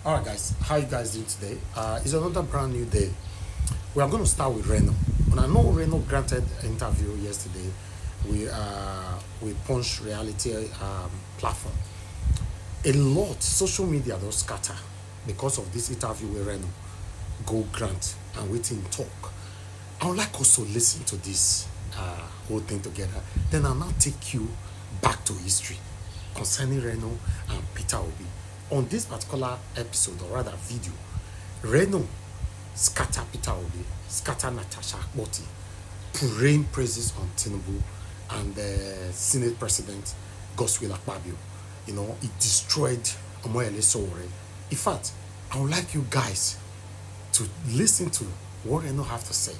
All right, guys. How you guys doing today? It's another brand new day. We are going to start with Reno. And I know Reno granted an interview yesterday with Punch Reality platform. A lot social media don't scatter because of this interview with Reno. Go grant and waiting talk. I would like us to listen to this whole thing together. Then I'll now take you back to history concerning Reno and Peter Obi. On this particular episode, or rather video, Reno scatter Peter Obi, scatter Natasha Akpoti, praying praises on Tinubu and the Senate President Godswill Akpabio. You know, it destroyed Sowore. In fact, I would like you guys to listen to what Reno have to say,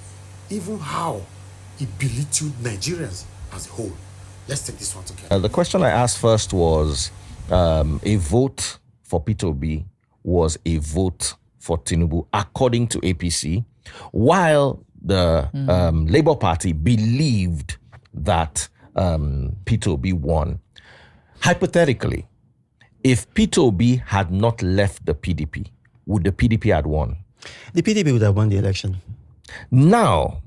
even how it belittled Nigerians as a whole. Let's take this one together. The question I asked first was a vote for Peter Obi was a vote for Tinubu, according to APC, while the Labour Party believed that Peter Obi won. Hypothetically, if Peter Obi had not left the PDP, would the PDP have won? The PDP would have won the election. Now,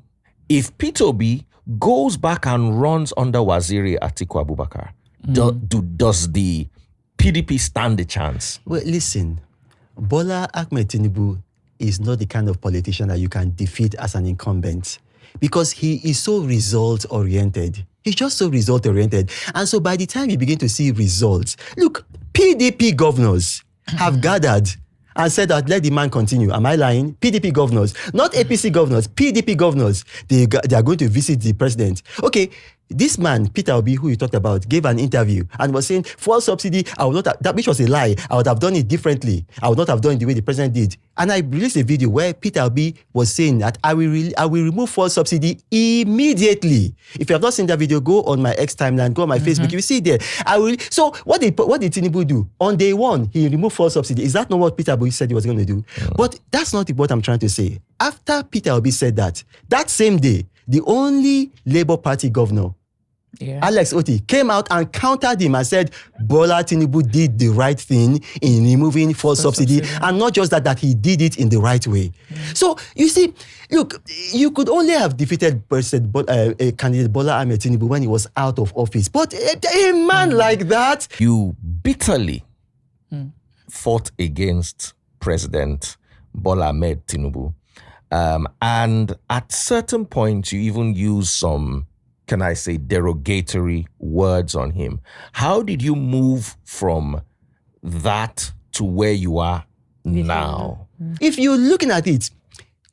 if Peter Obi goes back and runs under Waziri Atiku Abubakar, does the PDP stand a chance? Well, listen, Bola Ahmed Tinubu is not the kind of politician that you can defeat as an incumbent because he is so result-oriented. He's just so result-oriented. And so by the time you begin to see results, look, PDP governors have gathered and said that let the man continue. Am I lying? PDP governors, not APC governors, PDP governors. They are going to visit the president. Okay, this man, Peter Obi, who you talked about, gave an interview and was saying, fuel subsidy, I would not have, that which was a lie. I would have done it differently. I would not have done it the way the president did. And I released a video where Peter Obi was saying that I will remove fuel subsidy immediately. If you have not seen that video, go on my X timeline, go on my Facebook, you will see it there. So what did Tinubu do? On day one, he removed fuel subsidy. Is that not what Peter Obi said he was going to do? But that's not what I'm trying to say. After Peter Obi said that same day, the only Labour Party governor, Alex Oti, came out and countered him and said Bola Tinubu did the right thing in removing fuel subsidy, and not just that he did it in the right way. So you see, look, you could only have defeated candidate Bola Ahmed Tinubu when he was out of office, but a man like that, you bitterly fought against President Bola Ahmed Tinubu, and at certain points you even use some, can I say, derogatory words on him. How did you move from that to where you are now? If you're looking at it,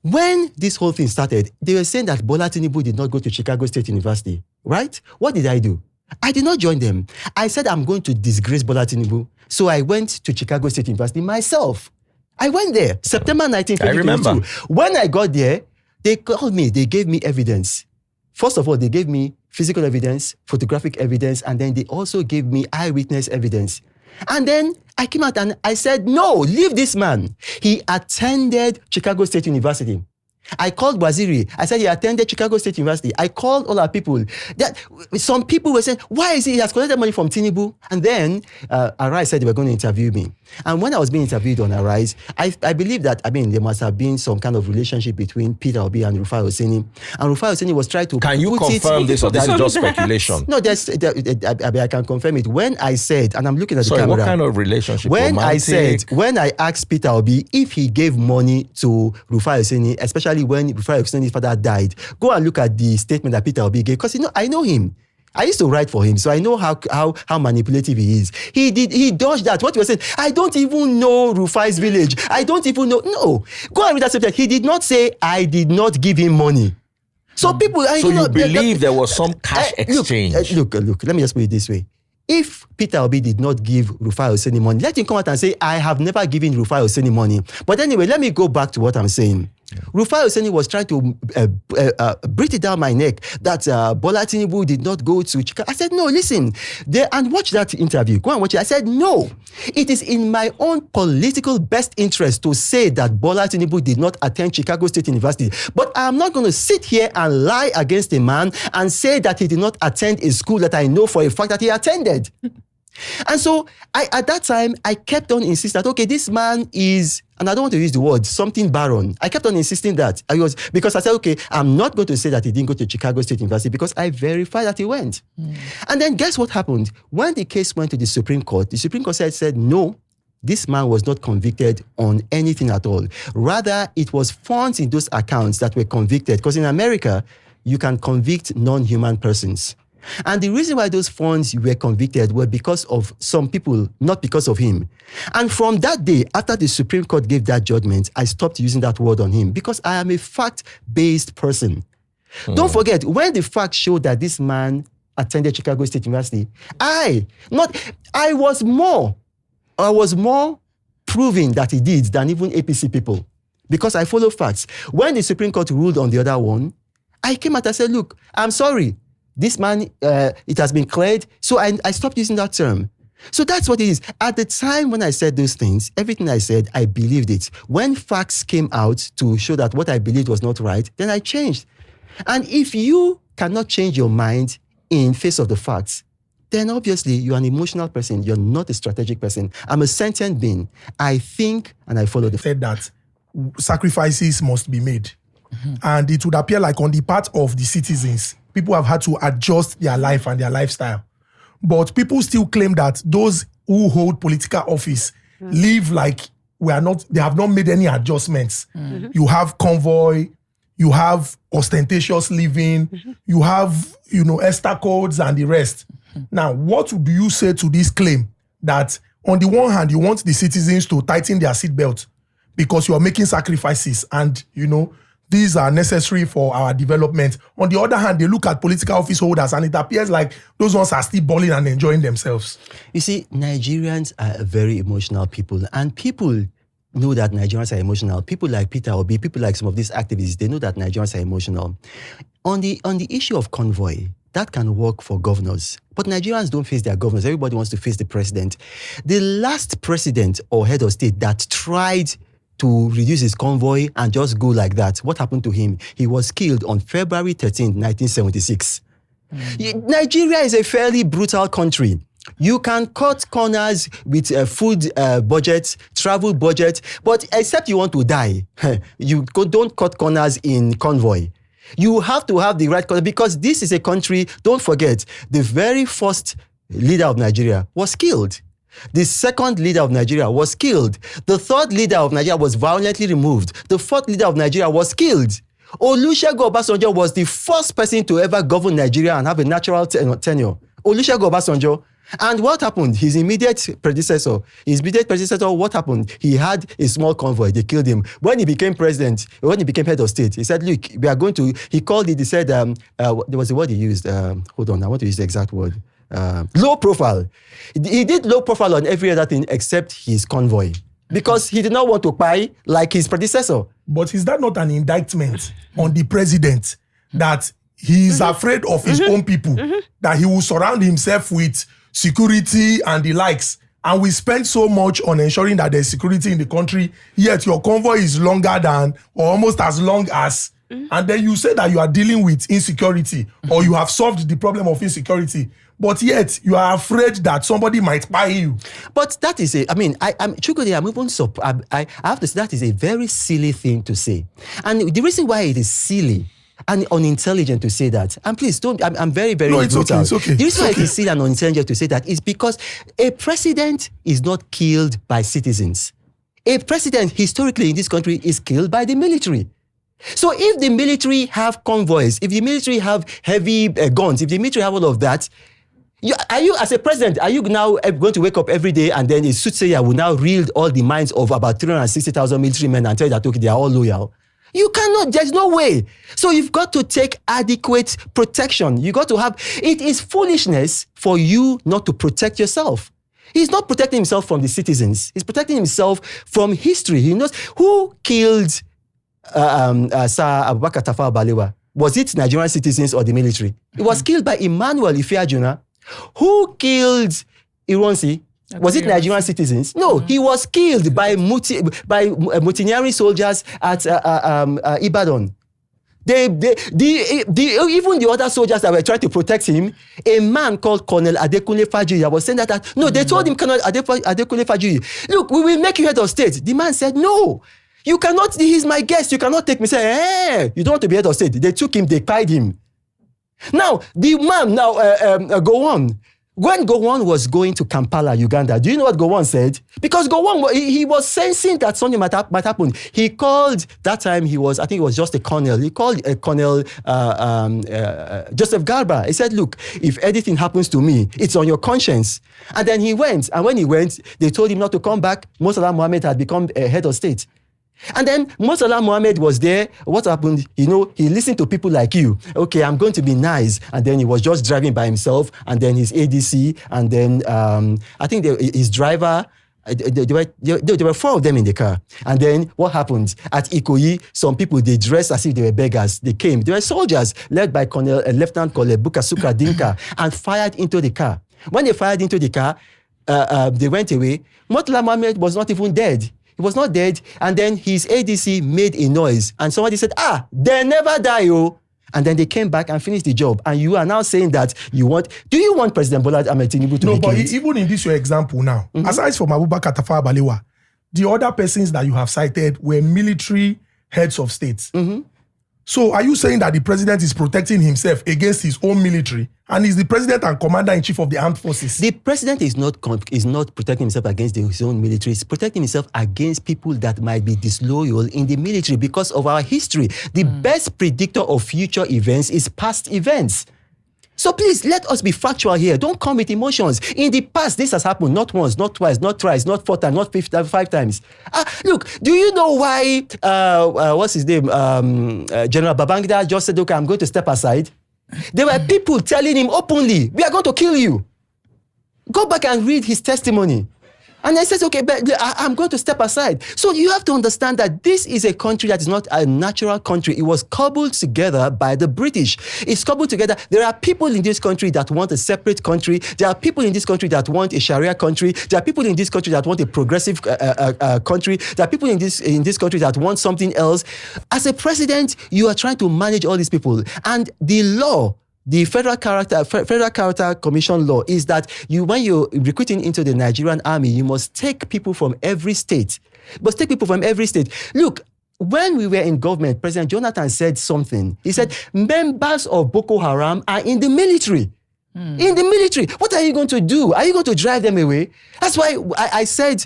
when this whole thing started, they were saying that Bola Tinubu did not go to Chicago State University, right? What did I do? I did not join them. I said I'm going to disgrace Bola Tinubu. So I went to Chicago State University myself. I went there, September 19, 2022. I remember. When I got there, they called me, they gave me evidence. First of all, they gave me physical evidence, photographic evidence, and then they also gave me eyewitness evidence. And then I came out and I said, no, leave this man. He attended Chicago State University. I called Waziri. I said he attended Chicago State University. I called all our people. Some people were saying, why is he has collected money from Tinubu? And then Arise said they were going to interview me. And when I was being interviewed on Arise, I believe that, there must have been some kind of relationship between Peter Obi and Rufai Oseni. And Rufai Oseni was trying to Can you confirm this, or this is just speculation? No, I can confirm it. When I said, and I'm looking at the camera. What kind of relationship? When Romantic? when I asked Peter Obi if he gave money to Rufai Oseni, especially when Rufai Oseni's father died, go and look at the statement that Peter Obi gave, because I know him. I used to write for him, so I know how manipulative he is. He dodged that. What he was saying, I don't even know Rufai's village. I don't even know. No. Go and read that statement. He did not say, I did not give him money. So people... So you believe there was some cash exchange? Look, let me just put it this way. If Peter Obi did not give Rufai Oseni money, let him come out and say, I have never given Rufai Oseni money. But anyway, let me go back to what I'm saying. Rufai Oseni was trying to breathe it down my neck that Bola Tinubu did not go to Chicago. I said, no, listen, and watch that interview. Go and watch it. I said, no, it is in my own political best interest to say that Bola Tinubu did not attend Chicago State University. But I'm not going to sit here and lie against a man and say that he did not attend a school that I know for a fact that he attended. And so at that time, I kept on insisting that, okay, this man is, and I don't want to use the word, something baron. I kept on insisting that. Because I said, okay, I'm not going to say that he didn't go to Chicago State University because I verified that he went. And then guess what happened? When the case went to the Supreme Court said, no, this man was not convicted on anything at all. Rather, it was funds in those accounts that were convicted. Because in America, you can convict non-human persons. And the reason why those funds were convicted were because of some people, not because of him. And from that day, after the Supreme Court gave that judgment, I stopped using that word on him because I am a fact-based person. Don't forget, when the facts showed that this man attended Chicago State University, I was more proving that he did than even APC people because I follow facts. When the Supreme Court ruled on the other one, I came out and said, look, I'm sorry. This man, it has been cleared. So I stopped using that term. So that's what it is. At the time when I said those things, everything I said, I believed it. When facts came out to show that what I believed was not right, then I changed. And if you cannot change your mind in face of the facts, then obviously you're an emotional person. You're not a strategic person. I'm a sentient being. I think and I follow the facts. Said that sacrifices must be made. And it would appear like on the part of the citizens, people have had to adjust their life and their lifestyle. But people still claim that those who hold political office live like they have not made any adjustments. You have convoy, you have ostentatious living, you have, Esther codes and the rest. Now, what do you say to this claim that on the one hand, you want the citizens to tighten their seatbelt because you are making sacrifices and, these are necessary for our development. On the other hand, they look at political office holders and it appears like those ones are still balling and enjoying themselves. You see, Nigerians are very emotional people, and people know that Nigerians are emotional. People like Peter Obi, people like some of these activists, they know that Nigerians are emotional. On the issue of convoy, that can work for governors. But Nigerians don't face their governors. Everybody wants to face the president. The last president or head of state that tried to reduce his convoy and just go like that, what happened to him? He was killed on February 13, 1976. Nigeria is a fairly brutal country. You can cut corners with food budget, travel budget, but except you want to die, you don't cut corners in convoy. You have to have the right corner because this is a country, don't forget, the very first leader of Nigeria was killed. The second leader of Nigeria was killed. The third leader of Nigeria was violently removed. The fourth leader of Nigeria was killed. Olusegun Obasanjo was the first person to ever govern Nigeria and have a natural tenure. Olusegun Obasanjo. And what happened? His immediate predecessor, what happened? He had a small convoy. They killed him. When he became president, when he became head of state, he said, look, we are going to, he called it, he said, there was a word he used. Hold on, I want to use the exact word. Low profile. He did low profile on every other thing except his convoy because he did not want to buy like his predecessor. But is that not an indictment on the president that he is afraid of his own people, that he will surround himself with security and the likes? And we spend so much on ensuring that there's security in the country, yet your convoy is longer than or almost as long as, and then you say that you are dealing with insecurity or you have solved the problem of insecurity. But yet, you are afraid that somebody might buy you. But that is I'm even surprised. I have to say that is a very silly thing to say. And the reason why it is silly and unintelligent to say that, and please don't, I'm very, very No, it's brutal. okay, it's okay. The reason why it is silly and unintelligent to say that is because a president is not killed by citizens. A president, historically in this country, is killed by the military. So if the military have convoys, if the military have heavy guns, if the military have all of that, are you, as a president, are you now going to wake up every day and then a soothsayer will now read all the minds of about 360,000 military men and tell you that, okay, they are all loyal? You cannot, there's no way. So you've got to take adequate protection. You got to have, it is foolishness for you not to protect yourself. He's not protecting himself from the citizens. He's protecting himself from history. He knows who killed Sir Abubakar Tafawa Balewa. Was it Nigerian citizens or the military? It was killed by Emmanuel Ifeajuna. Who killed Ironsi? Was it Nigerian citizens? No, he was killed by mutineering soldiers at Ibadan. Even the other soldiers that were trying to protect him, a man called Colonel Adekunle Fajiri was saying that no, they told him, Colonel Adekunle Fajiri, look, we will make you head of state. The man said, no, you cannot, he's my guest, you cannot take me. Say, hey, you don't want to be head of state. They took him, they tied him. Now, the man, Gowon, when Gowon was going to Kampala, Uganda, do you know what Gowon said? Because Gowon, he was sensing that something might happen. He called, that time he was just a colonel. He called Colonel Joseph Garba. He said, look, if anything happens to me, it's on your conscience. And then he went. And when he went, they told him not to come back. Murtala Mohammed had become a head of state. And then Murtala Mohammed was there. What happened? He listened to people like you. Okay, I'm going to be nice. And then he was just driving by himself. And then his ADC. And then I think his driver. There were 4 of them in the car. And then what happened? At Ikoyi, some people, they dressed as if they were beggars. They came. They were soldiers led by Lieutenant Colonel Bukasuka Dinka and fired into the car. When they fired into the car, they went away. Murtala Mohammed was not even dead. He was not dead. And then his ADC made a noise. And somebody said, they never die, oh. And then they came back and finished the job. And you are now saying that do you want President Bola Ahmed Tinubu to be killed? No, but even in this your example now, aside from Abubakar Tafawa Balewa, the other persons that you have cited were military heads of states. So are you saying that the president is protecting himself against his own military and is the president and commander-in-chief of the armed forces? The president is not protecting himself against his own military. He's protecting himself against people that might be disloyal in the military because of our history. The best predictor of future events is past events. So please, let us be factual here. Don't come with emotions. In the past, this has happened not once, not twice, not thrice, not 4 times, not 5 times. Look, do you know why, what's his name, General Babangida just said, okay, I'm going to step aside? There were people telling him openly, we are going to kill you. Go back and read his testimony. And I said, okay, but I'm going to step aside. So you have to understand that this is a country that is not a natural country. It was cobbled together by the British. It's cobbled together. There are people in this country that want a separate country. There are people in this country that want a Sharia country. There are people in this country that want a progressive country. There are people in this country that want something else. As a president, you are trying to manage all these people. And the law, the Federal Character Commission law is that when you're recruiting into the Nigerian army, you must take people from every state. Look, when we were in government, President Jonathan said something. He said, members of Boko Haram are in the military. In the military. What are you going to do? Are you going to drive them away? That's why I said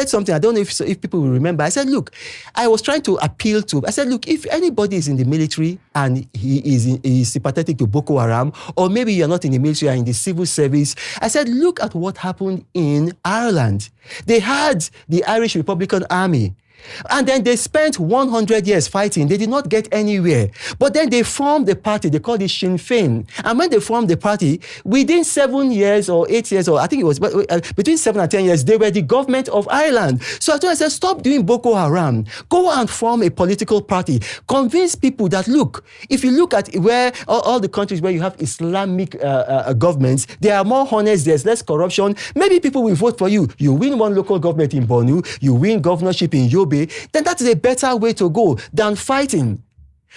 something, I don't know if people will remember. I said, look, I was trying to appeal to, I said, look, if anybody is in the military and he is sympathetic to Boko Haram, or maybe you're not in the military, you're in the civil service, I said, look at what happened in Ireland. They had the Irish Republican Army. And then they spent 100 years fighting. They did not get anywhere. But then they formed a party. They called it Sinn Féin. And when they formed the party, within 7 years or 8 years, or I think it was between 7 and 10 years, they were the government of Ireland. So I said, stop doing Boko Haram. Go and form a political party. Convince people that, look, if you look at where all the countries where you have Islamic governments, there are more honest, there's less corruption. Maybe people will vote for you. You win one local government in Borno, you win governorship in Yobe, then that is a better way to go than fighting.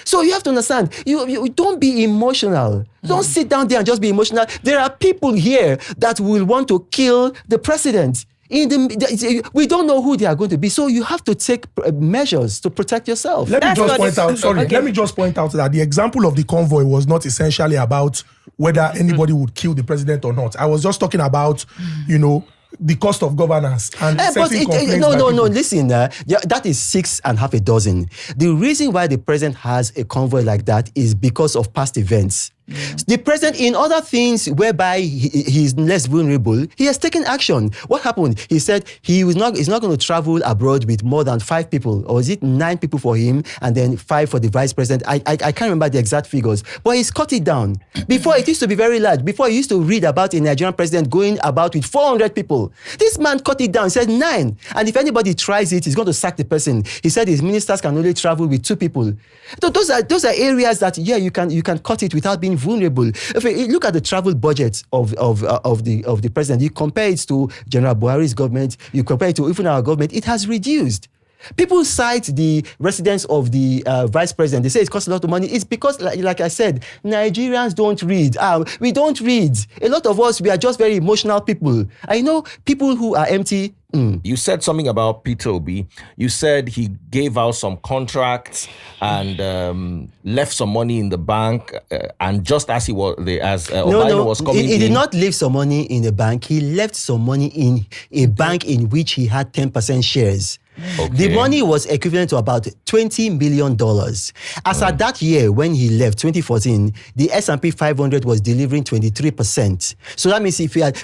So you have to understand, you don't be emotional. Don't sit down there and just be emotional. There are people here that will want to kill the president. We don't know who they are going to be. So you have to take measures to protect yourself. Let me just point out that the example of the convoy was not essentially about whether anybody would kill the president or not. I was just talking about, the cost of governance and listen, that is 6 1/2 dozen. The reason why the president has a convoy like that is because of past events. The president, in other things whereby he is less vulnerable, he has taken action. What happened? He said he's not going to travel abroad with more than 5 people, or is it 9 people for him and then 5 for the vice president? I can't remember the exact figures, but he's cut it down. Before, it used to be very large. Before, you used to read about a Nigerian president going about with 400 people. This man cut it down. He said 9. And if anybody tries it, he's going to sack the person. He said his ministers can only travel with 2 people. So those are areas that, you can cut it without being vulnerable. If you look at the travel budget of the president, you compare it to General Buhari's government, you compare it to even our government, it has reduced. People cite the residence of the vice president. They say it costs a lot of money. It's because, like I said, Nigerians don't read. We don't read. A lot of us, we are just very emotional people. I know people who are empty. You said something about Peter Obi. You said he gave out some contracts and left some money in the bank. And just as Obama was coming in, he did not leave some money in the bank. He left some money in a bank in which he had 10% shares. Okay. The money was equivalent to about $20 million. As at that year, when he left, 2014, the S&P 500 was delivering 23%. So that means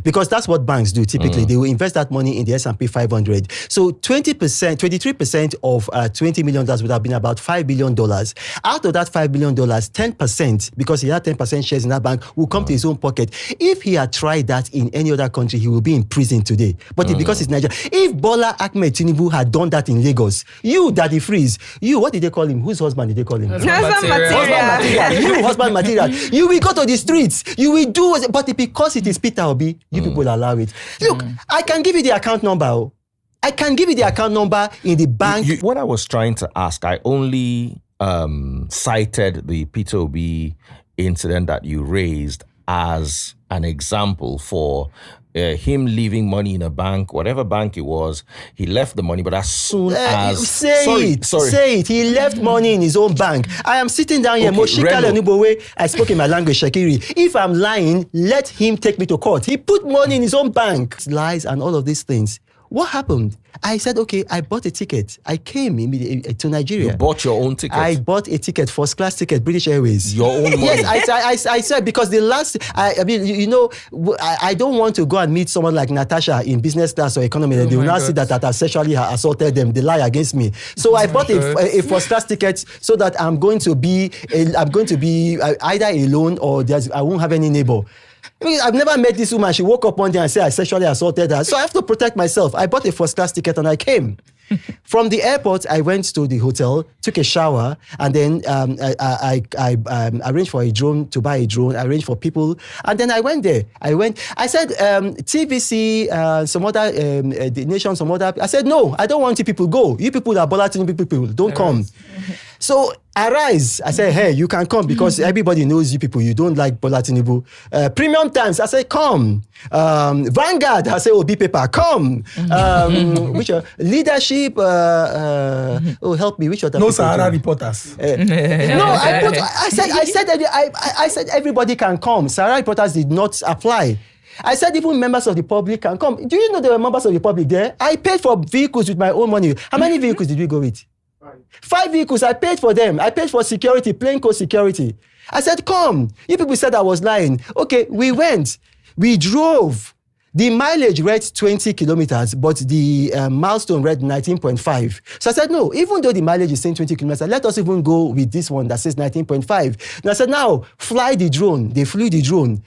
because that's what banks do typically, they will invest that money in the S&P 500. So 23% of $20 million would have been about $5 billion. Out of that $5 billion, 10%, because he had 10% shares in that bank, will come to his own pocket. If he had tried that in any other country, he will be in prison today. But because it's Nigeria, if Bola Ahmed Tinubu had done that in Lagos, you, Daddy Freeze, you, what did they call him? Whose husband did they call him? Husband material. You, husband material. You will go to the streets. You will do, but because it is Peter Obi, you people allow it. Look, I can give you the account number. I can give you the account number in the bank. What I was trying to ask, I only cited the Peter Obi incident that you raised as an example for him leaving money in a bank, whatever bank it was. He left the money, but as soon as... Say it. He left money in his own bank. I am sitting down here, I spoke in my language, Shakiri. If I'm lying, let him take me to court. He put money in his own bank. Lies and all of these things. What happened? I said, okay, I bought a ticket. I came to Nigeria. You bought your own ticket? I bought a ticket, first class ticket, British Airways. Your own money? Yes, I said, because I don't want to go and meet someone like Natasha in business class or economy. They will not see that I sexually assaulted them. They lie against me. So I bought a first class ticket so that I'm going to be either alone or I won't have any neighbor. I've never met this woman. She woke up one day and said I sexually assaulted her. So I have to protect myself. I bought a first class ticket and I came. From the airport, I went to the hotel, took a shower, and then I arranged for a drone, to buy a drone, I arranged for people, and then I went there. I said, TVC, some other, the nation, some other, I said, no, I don't want you people, go. You people are Bola Tinubu people, don't come. So Arise, I said, hey, you can come because everybody knows you people, you don't like Bola Tinubu. Premium Times, I said, come. Vanguard, I said, Obi Paper, come. Which leadership, help me, which other? No Sahara reporters. I said everybody can come. Sahara reporters did not apply. I said even members of the public can come. Do you know there were members of the public there? I paid for vehicles with my own money. How many vehicles did we go with? 5 vehicles, I paid for them. I paid for security, plainclothes security. I said, come. You people said I was lying. Okay, we went. We drove. The mileage read 20 kilometers, but the milestone read 19.5. So I said, no, even though the mileage is saying 20 kilometers, let us even go with this one that says 19.5. And I said, now, fly the drone. They flew the drone.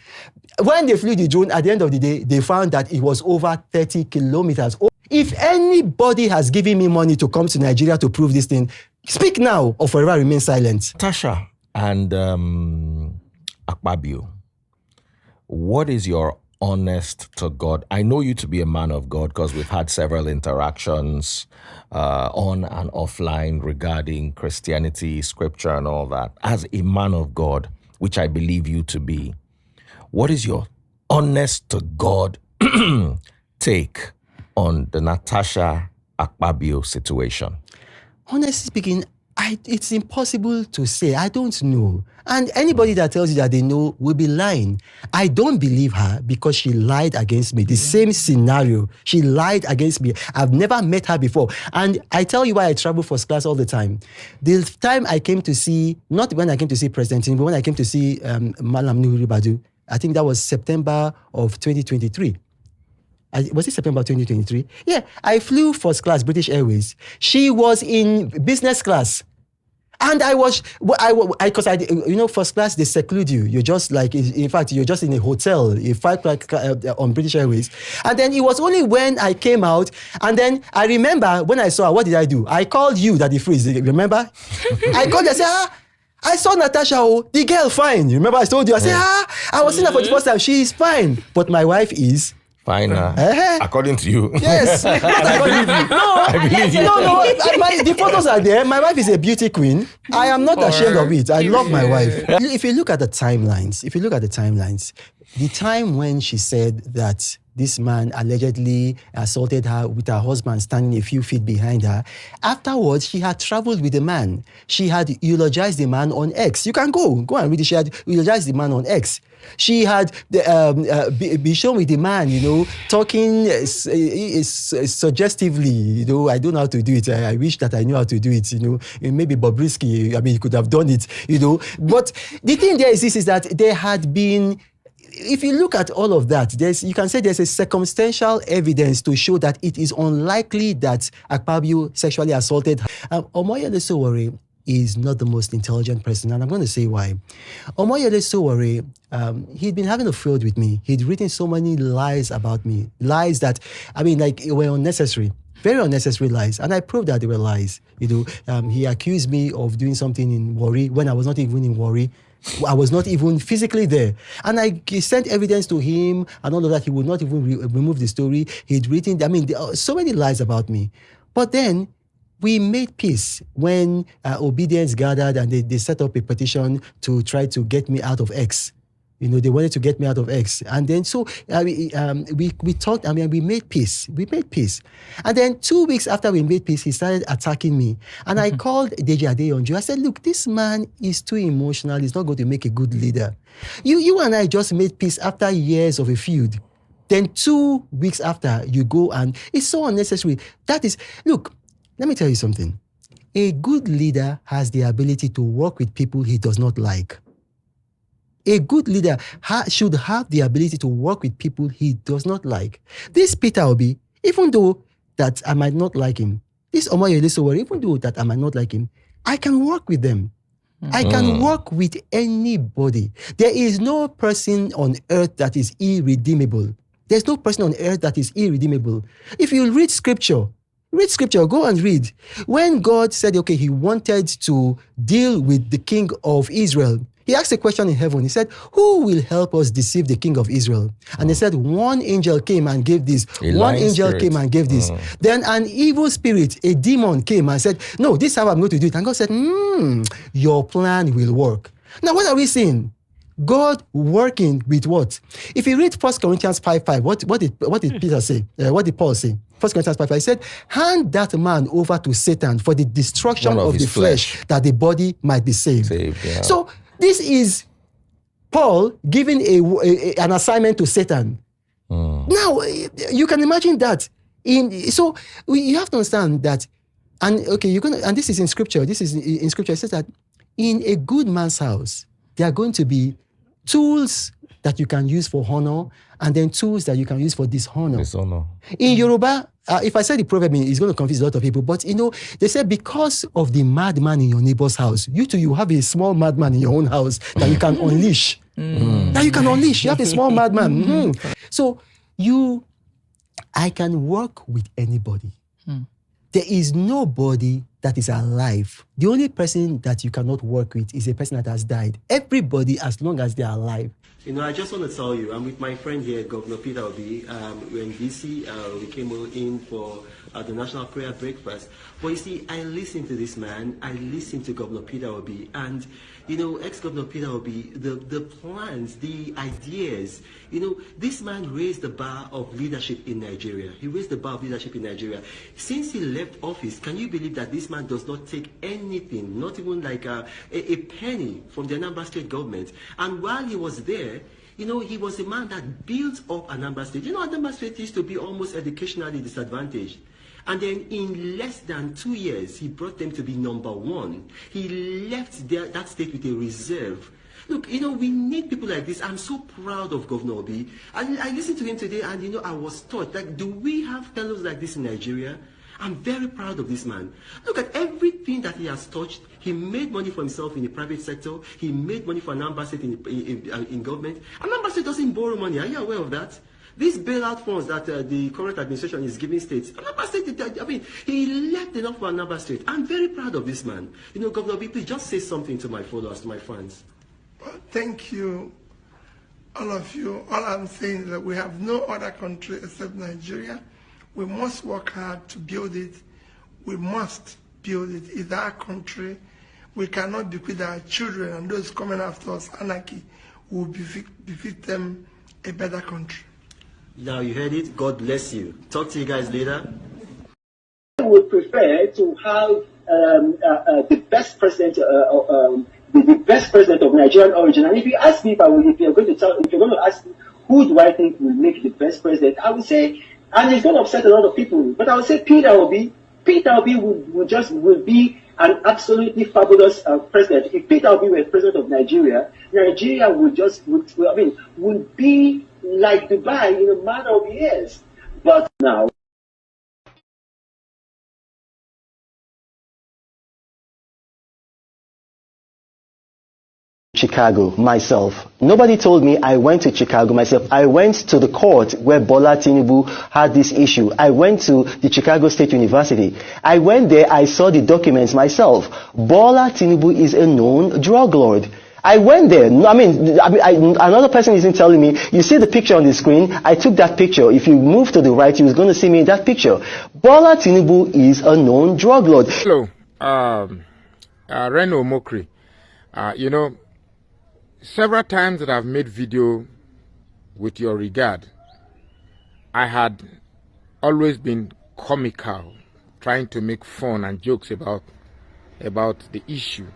When they flew the drone, at the end of the day, they found that it was over 30 kilometers. If anybody has given me money to come to Nigeria to prove this thing, speak now or forever remain silent. Tasha and Akpabio, what is your honest to God? I know you to be a man of God because we've had several interactions on and offline regarding Christianity, scripture and all that. As a man of God, which I believe you to be, what is your honest to God take on the Natasha Akpabio situation? Honestly speaking, it's impossible to say. I don't know. And anybody that tells you that they know will be lying. I don't believe her because she lied against me. The same scenario. She lied against me. I've never met her before. And I tell you why I travel first class all the time. The time I came to see, not when I came to see President Tinubu, but when I came to see Malam Nuhu Ribadu, I think that was September of 2023. Was it September 2023? Yeah, I flew first class, British Airways. She was in business class. And because first class, they seclude you. You're just like, in fact, you're just in a hotel, you fight like on British Airways. And then it was only when I came out, and then I remember when I saw her, what did I do? I called you, Daddy Freeze, remember? I called you, I said, I saw Natasha, the girl, fine. Remember I told you, I said, I was seeing her for the first time, she is fine. But my wife is... Fine. According to you. Yes. I believe you. I believe you. No. The photos are there. My wife is a beauty queen. I am not ashamed of it. I love my wife. If you look at the timelines, the time when she said that this man allegedly assaulted her with her husband standing a few feet behind her, afterwards, she had traveled with the man. She had eulogized the man on X. You can go and read it. She had eulogized the man on X. She had be shown with the man, talking suggestively. I don't know how to do it. I wish that I knew how to do it. Maybe Bobrisky. He could have done it. But the thing there is this: is that there had been. If you look at all of that, you can say there's a circumstantial evidence to show that it is unlikely that Akpabio sexually assaulted her. Omoyele Sowore is not the most intelligent person, and I'm going to say why. Omoyele Sowore, he'd been having a field with me. He'd written so many lies about me, lies that, were unnecessary. Very unnecessary lies, and I proved that they were lies. He accused me of doing something in Warri when I was not even in Warri. I was not even physically there. And I sent evidence to him and all of that. He would not even remove the story. He'd written, there are so many lies about me. But then we made peace when obedience gathered and they set up a petition to try to get me out of X. They wanted to get me out of X. And then so we talked, we made peace. We made peace. And then 2 weeks after we made peace, he started attacking me. And I called Deji Adeyonju. I said, look, this man is too emotional. He's not going to make a good leader. You and I just made peace after years of a feud. Then 2 weeks after, you go and it's so unnecessary. Look, let me tell you something. A good leader has the ability to work with people he does not like. A good leader should have the ability to work with people he does not like. This Peter Obi, even though that I might not like him, this Omoyele Sowore, even though that I might not like him, I can work with them. I can work with anybody. There is no person on earth that is irredeemable. There's no person on earth that is irredeemable. If you read scripture, go and read. When God said, okay, he wanted to deal with the king of Israel, he asked a question in heaven. He said, who will help us deceive the king of Israel? And they said, one angel came and gave this. One angel came and gave this. Then an evil spirit, a demon, came and said, no, this is how I'm going to do it. And God said, your plan will work. Now, what are we seeing? God working with what? If you read 1 Corinthians 5:5, what did Peter say? What did Paul say? 1 Corinthians 5:5, he said, hand that man over to Satan for the destruction of the flesh, that the body might be saved. Yeah. So this is Paul giving an assignment to Satan. Now, you can imagine that. You have to understand that, and this is in scripture. This is in scripture. It says that in a good man's house, there are going to be tools that you can use for honor, and then tools that you can use for dishonor. In Yoruba, if I say the proverb, it's going to confuse a lot of people, but they say because of the madman in your neighbor's house, you have a small madman in your own house that you can unleash. That you can unleash. You have a small madman. So I can work with anybody. There is nobody that is alive. The only person that you cannot work with is a person that has died. Everybody, as long as they are alive. I just want to tell you, I'm with my friend here, Governor Peter Obi. We're in DC. We came in for the National Prayer Breakfast. But you see, I listened to this man. I listened to Governor Peter Obi. And, ex-Governor Peter Obi, the plans, the ideas, this man raised the bar of leadership in Nigeria. He raised the bar of leadership in Nigeria. Since he left office, can you believe that this man does not take anything, not even like a penny from the Anambra State government? And while he was there, he was a man that built up Anambra State. Anambra State used to be almost educationally disadvantaged. And then in less than 2 years, he brought them to be number one. He left that state with a reserve. Look, we need people like this. I'm so proud of Governor Obi. I listened to him today and, I was taught, do we have fellows like this in Nigeria? I'm very proud of this man. Look at everything that he has touched. He made money for himself in the private sector. He made money for Anambra State in government. Anambra State doesn't borrow money. Are you aware of that? These bailout funds that the current administration is giving states, Anambra State, he left enough for Anambra State. I'm very proud of this man. Governor Obi, please just say something to my followers, to my fans. Thank you. all of you, all I'm saying is that we have no other country except Nigeria. We must work hard to build it. We must build it. It's our country. We cannot bequeath our children and those coming after us anarchy. We will befit them a better country. Now you heard it. God bless you. Talk to you guys later. I would prefer to have the best president, the best president of Nigerian origin. And if you ask me, if you're going to ask me, who do I think will make the best president, I would say, and it's going to upset a lot of people, but I would say Peter Obi. Peter Obi will be an absolutely fabulous president. If Peter Obi were president of Nigeria, Nigeria would be like Dubai in a matter of years. But now, Chicago myself. Nobody told me I went to Chicago myself. I went to the court where Bola Tinubu had this issue. I went to the Chicago State University. I went there, I saw the documents myself. Bola Tinubu is a known drug lord. I went there. Another person isn't telling me. You see the picture on the screen. I took that picture. If you move to the right, you're going to see me in that picture. Bola Tinubu is a known drug lord. Hello, Reno Omokri. Several times that I've made video with your regard, I had always been comical, trying to make fun and jokes about the issue.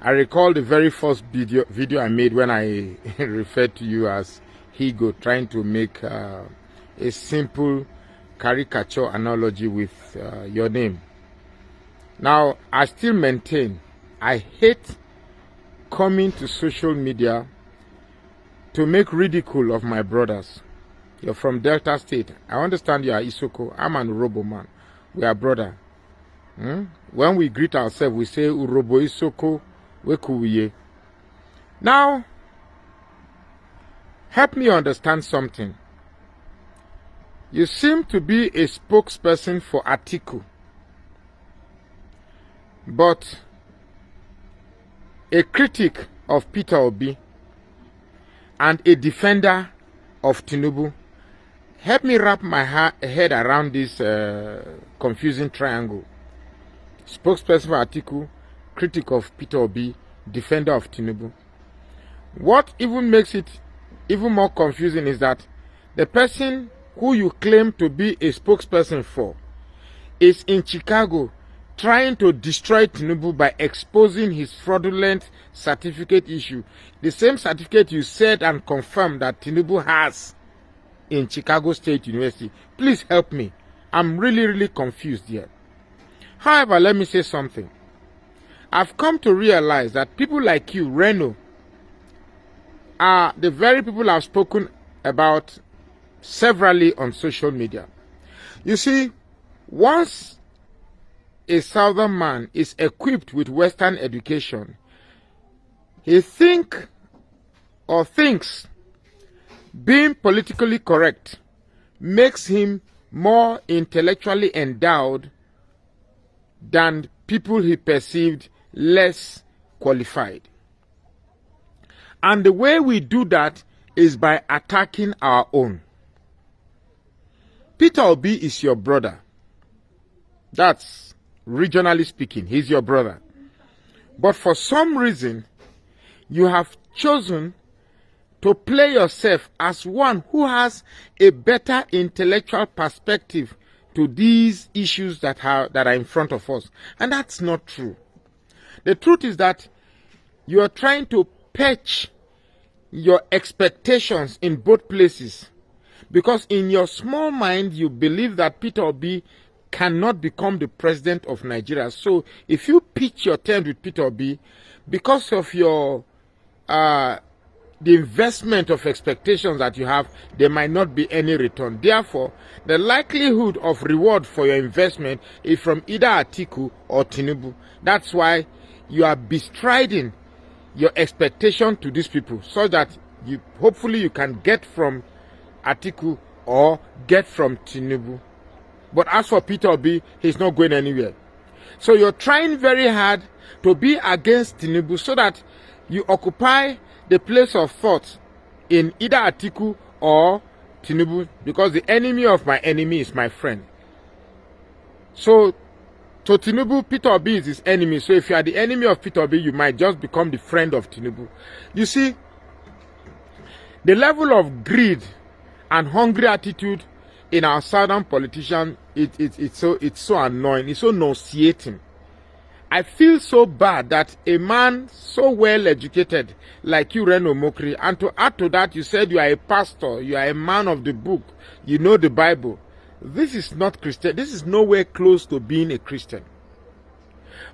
I recall the very first video I made when I referred to you as Higo, trying to make a simple caricature analogy with your name. Now, I still maintain I hate coming to social media to make ridicule of my brothers. You're from Delta State. I understand you are Isoko. I'm an Urobo man. We are brother. When we greet ourselves, we say Urobo Isoko Wekuye. Now, help me understand something. You seem to be a spokesperson for Atiku, but a critic of Peter Obi and a defender of Tinubu. Help me wrap my head around this confusing triangle. Spokesperson for Atiku, critic of Peter Obi, defender of Tinubu. What even makes it even more confusing is that the person who you claim to be a spokesperson for is in Chicago trying to destroy Tinubu by exposing his fraudulent certificate issue. The same certificate you said and confirmed that Tinubu has in Chicago State University. Please help me. I'm really confused here. However, let me say something. I've come to realize that people like you, Reno, are the very people I've spoken about severally on social media. You see, once a southern man is equipped with Western education, he thinks being politically correct makes him more intellectually endowed than people he perceived less qualified. And the way we do that is by attacking our own. Peter Obi is your brother. That's regionally speaking, he's your brother. But for some reason, you have chosen to play yourself as one who has a better intellectual perspective to these issues that are in front of us. And that's not true. The truth is that you are trying to pitch your expectations in both places. Because in your small mind, you believe that Peter Obi cannot become the president of Nigeria. So if you pitch your terms with Peter Obi, because of your the investment of expectations that you have, there might not be any return. Therefore, the likelihood of reward for your investment is from either Atiku or Tinubu. That's why you are bestriding your expectation to these people, so that hopefully you can get from Atiku or get from Tinubu. But as for Peter Obi, he's not going anywhere. So you're trying very hard to be against Tinubu so that you occupy the place of thought in either Atiku or Tinubu, because the enemy of my enemy is my friend. So, to Tinubu, Peter Obi is his enemy. So if you are the enemy of Peter Obi, you might just become the friend of Tinubu. You see, the level of greed and hungry attitude in our southern politicians, it's so annoying. It's so nauseating. I feel so bad that a man so well educated like you, Reno Omokri, and to add to that, you said you are a pastor, you are a man of the book, you know the Bible. This is not Christian. This is nowhere close to being a Christian.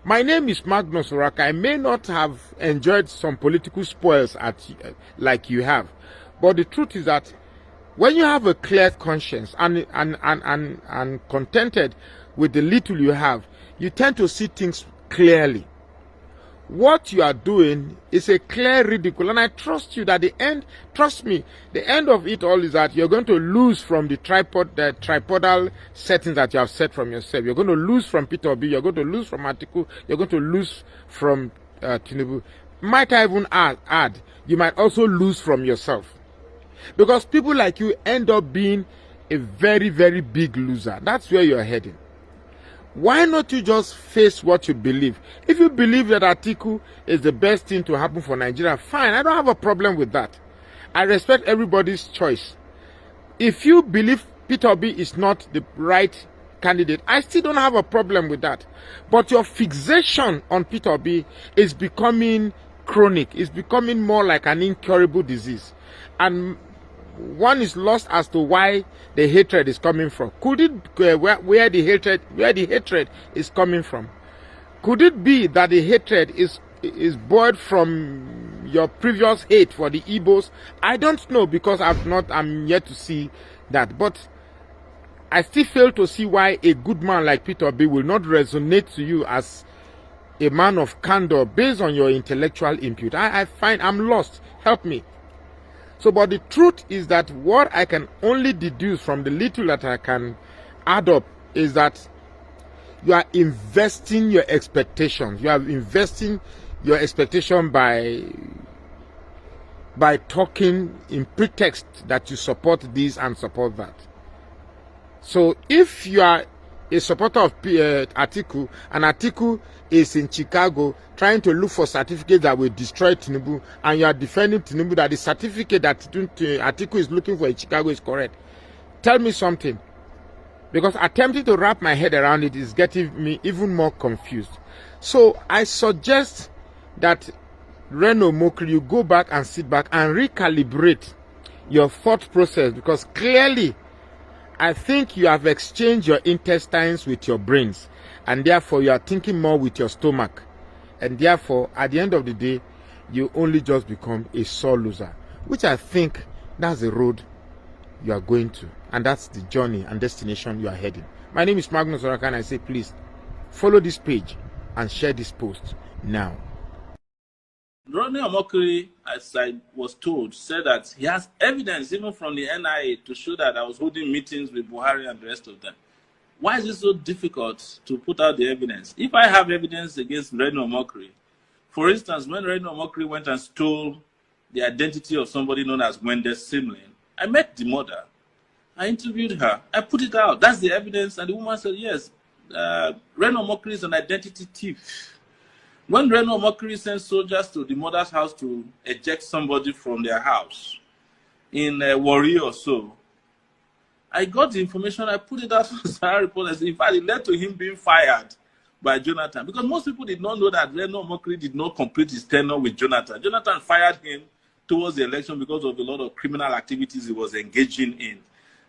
My name is Magnus Oraka. I may not have enjoyed some political spoils like you have, but the truth is that when you have a clear conscience and contented with the little you have, you tend to see things clearly. What you are doing is a clear ridicule, and I trust you that trust me, the end of it all is that you're going to lose from the tripodal settings that you have set from yourself. You're going to lose from Peter Obi, you're going to lose from Atiku, you're going to lose from Tinubu. Might I even add, you might also lose from yourself. Because people like you end up being a very, very big loser. That's where you're heading. Why not you just face what you believe? If you believe that Atiku is the best thing to happen for Nigeria, fine. I don't have a problem with that. I respect everybody's choice. If you believe Peter Obi is not the right candidate, I still don't have a problem with that. But your fixation on Peter Obi is becoming chronic. It's becoming more like an incurable disease. And one is lost as to why the hatred is coming from. Could it where the hatred is coming from? Could it be that the hatred is born from your previous hate for the Igbos? I don't know, because I'm yet to see that. But I still fail to see why a good man like Peter Obi will not resonate to you as a man of candor based on your intellectual input. I find I'm lost. Help me. So, but the truth is that what I can only deduce from the little that I can add up is that you are investing your expectations. You are investing your expectation by talking in pretext that you support this and support that. So, if you are a supporter of Atiku, and Atiku is in Chicago trying to look for certificates that will destroy Tinubu, and you are defending Tinubu that the certificate that Atiku is looking for in Chicago is correct, tell me something. Because attempting to wrap my head around it is getting me even more confused. So I suggest that Reno Omokri, you go back and sit back and recalibrate your thought process, because clearly I think you have exchanged your intestines with your brains, and therefore you are thinking more with your stomach, and therefore at the end of the day you only just become a sore loser, which I think that's the road you are going to, and that's the journey and destination you are heading. My name is Magnus Oraka, and I say please follow this page and share this post now. Reno Omokri, as I was told, said that he has evidence even from the NIA to show that I was holding meetings with Buhari and the rest of them. Why is it so difficult to put out the evidence? If I have evidence against Reno Omokri, for instance, when Reno Omokri went and stole the identity of somebody known as Wendes Simlin, I met the mother. I interviewed her. I put it out. That's the evidence. And the woman said, yes, Reno Omokri is an identity thief. When Reno Omokri sent soldiers to the mother's house to eject somebody from their house in Warri or so, I got the information, I put it out on Sahara Reporters. In fact, it led to him being fired by Jonathan, because most people did not know that Reno Omokri did not complete his tenure with Jonathan. Jonathan fired him towards the election because of a lot of criminal activities he was engaging in.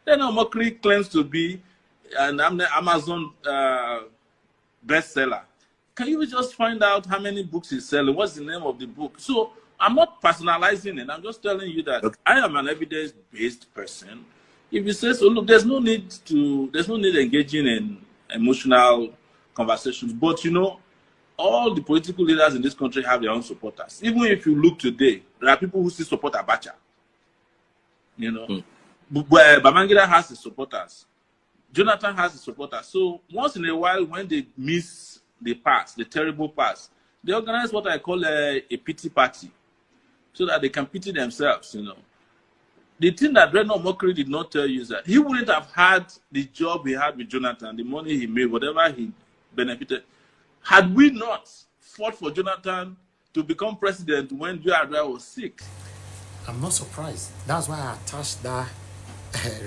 Reno Omokri claims to be an Amazon bestseller. Can you just find out how many books he's selling? What's the name of the book? So I'm not personalizing it. I'm just telling you that I am an evidence-based person. If you say so, look, there's no need engaging in emotional conversations. But you know, all the political leaders in this country have their own supporters. Even if you look today, there are people who still support Abacha. You know, Babangida has his supporters. Jonathan has his supporters. So once in a while, when they miss the past, the terrible past, they organize what I call a pity party, so that they can pity themselves, you know. the thing that Reno Omokri did not tell you is that he wouldn't have had the job he had with Jonathan, the money he made, whatever he benefited, had we not fought for Jonathan to become president when Joe was sick. I'm not surprised. That's why I attached that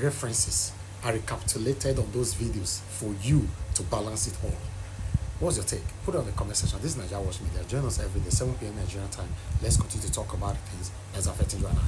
references. I recapitulated on those videos for you to balance it all. What's your take? Put it on the comment section. This is NAIJA Watch Media. Join us every day, 7 p.m. Nigerian time. Let's continue to talk about things that's affecting you and I.